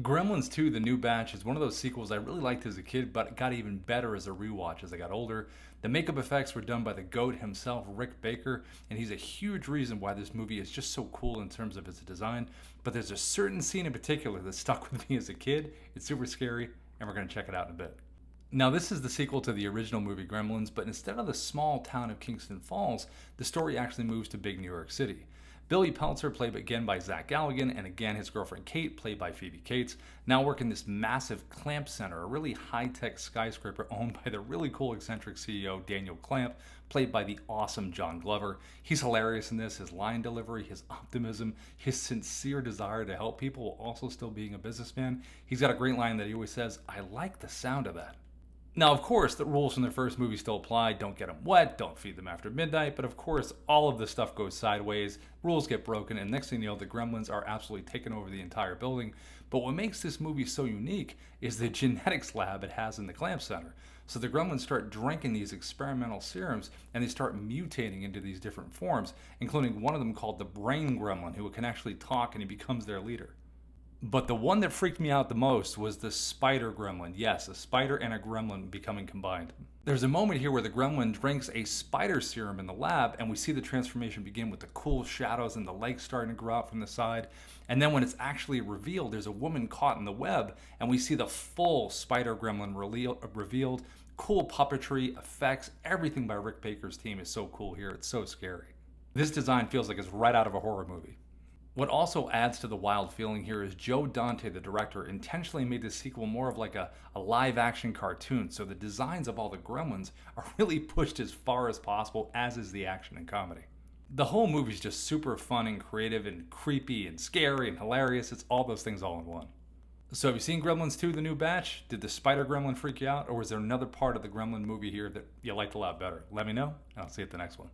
Gremlins 2, The New Batch, is one of those sequels I really liked as a kid, but it got even better as a rewatch as I got older. The makeup effects were done by the GOAT himself, Rick Baker, and he's a huge reason why this movie is just so cool in terms of its design. But there's a certain scene in particular that stuck with me as a kid. It's super scary, and we're going to check it out in a bit. Now, this is the sequel to the original movie Gremlins, but instead of the small town of Kingston Falls, the story actually moves to big New York City. Billy Peltzer, played again by Zach Galligan, and again his girlfriend Kate, played by Phoebe Cates, now work in this massive Clamp Center, a really high-tech skyscraper owned by the really cool eccentric CEO Daniel Clamp, played by the awesome John Glover. He's hilarious in this, his line delivery, his optimism, his sincere desire to help people while also still being a businessman. He's got a great line that he always says, "I like the sound of that." Now, of course, the rules from their first movie still apply. Don't get them wet, don't feed them after midnight, but of course, all of this stuff goes sideways, rules get broken, and next thing you know, the gremlins are absolutely taking over the entire building. But what makes this movie so unique is the genetics lab it has in the Clamp Center. So the gremlins start drinking these experimental serums, and they start mutating into these different forms, including one of them called the Brain Gremlin, who can actually talk, and he becomes their leader. But the one that freaked me out the most was the spider gremlin. Yes, a spider and a gremlin becoming combined. There's a moment here where the gremlin drinks a spider serum in the lab, and we see the transformation begin with the cool shadows and the legs starting to grow out from the side. And then when it's actually revealed, there's a woman caught in the web, and we see the full spider gremlin revealed. Cool puppetry, effects, everything by Rick Baker's team is so cool here. It's so scary. This design feels like it's right out of a horror movie. What also adds to the wild feeling here is Joe Dante, the director, intentionally made this sequel more of like a live action cartoon, so the designs of all the gremlins are really pushed as far as possible, as is the action and comedy. The whole movie is just super fun and creative and creepy and scary and hilarious. It's all those things all in one. So have you seen Gremlins 2, The New Batch? Did the spider gremlin freak you out, or was there another part of the gremlin movie here that you liked a lot better? Let me know, and I'll see you at the next one.